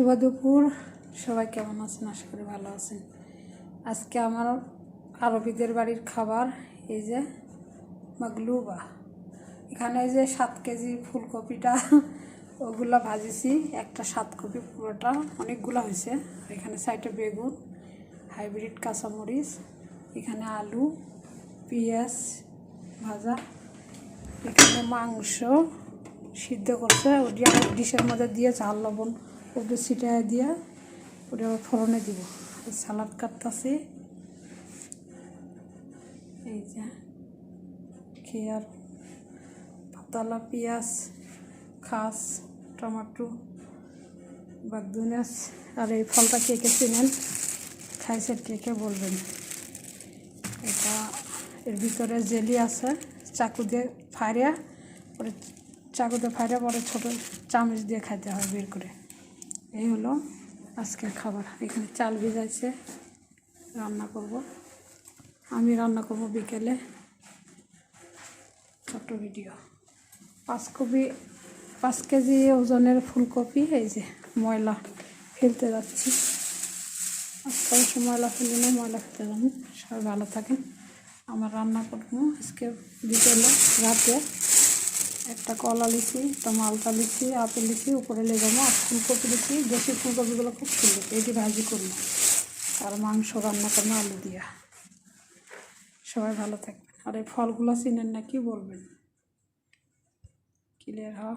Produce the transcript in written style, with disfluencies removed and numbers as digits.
শুভ দুপুর। সবাই কেমন আছেন? আশা করি ভালো আছেন। আজকে আমার আরবিদের বাড়ির খাবার এই যে মাগলুবা। এখানে এই যে 7 কেজি ফুলকপিটা ওগুলা ভাজিছি, একটা 7 কপি পুরোটা, অনেকগুলো হয়েছে। এখানে সাইডে বেগুন, হাইব্রিড কাঁচামরিচ, এখানে আলু, পেঁয়াজ ভাজা, এখানে মাংস সিদ্ধ করছে, ওটি আবার ডিশের মধ্যে দিয়ে ঝাল লবণ ওটা ছিটায় দিয়ে ওটা আবার ফোড়নে দিব। সালাদ কাটতেছি, এই যে খেয়ার পাতালা পেঁয়াজ, খাস, টমেটো, বাগদুনাস। আর এই ফলটা কে কে চিনেন, খাইছেন কে কে বলবেন। এটা এর ভিতরে জেলি আছে, চাকু দিয়ে ফাড়িয়া পরে পরে ছোটো চামচ দিয়ে খাইতে হয় বের করে। এই হলো আজকের খাবার। এখানে চাল ভিজাইছে, রান্না করব, আমি রান্না করব বিকেলে। ছোট্ট ভিডিও। 5 কেজি ওজনের ফুলকপি, এই যে ময়লা ফেলতে যাচ্ছি। আজকে অবশ্য ময়লা ফেলি না, ময়লা ফেলতে যাবো। সবাই ভালো থাকেন। আমার রান্না করবো আজকে বিকেলে, রাতে। একটা কলা লিচি, একটা মালটা লিচি, আপেল লিচি উপরে লেগাবো, আর ফুলকপি লিচি। দেশি ফুলকপিগুলো খুব সুন্দর, এটি ভাজি করবো, আর মাংস রান্না করবো আলু দিয়া। সবাই ভালো থাকবেন। আর এই ফলগুলো চিনেন না কি বলবেন, ক্লিয়ার হওয়া।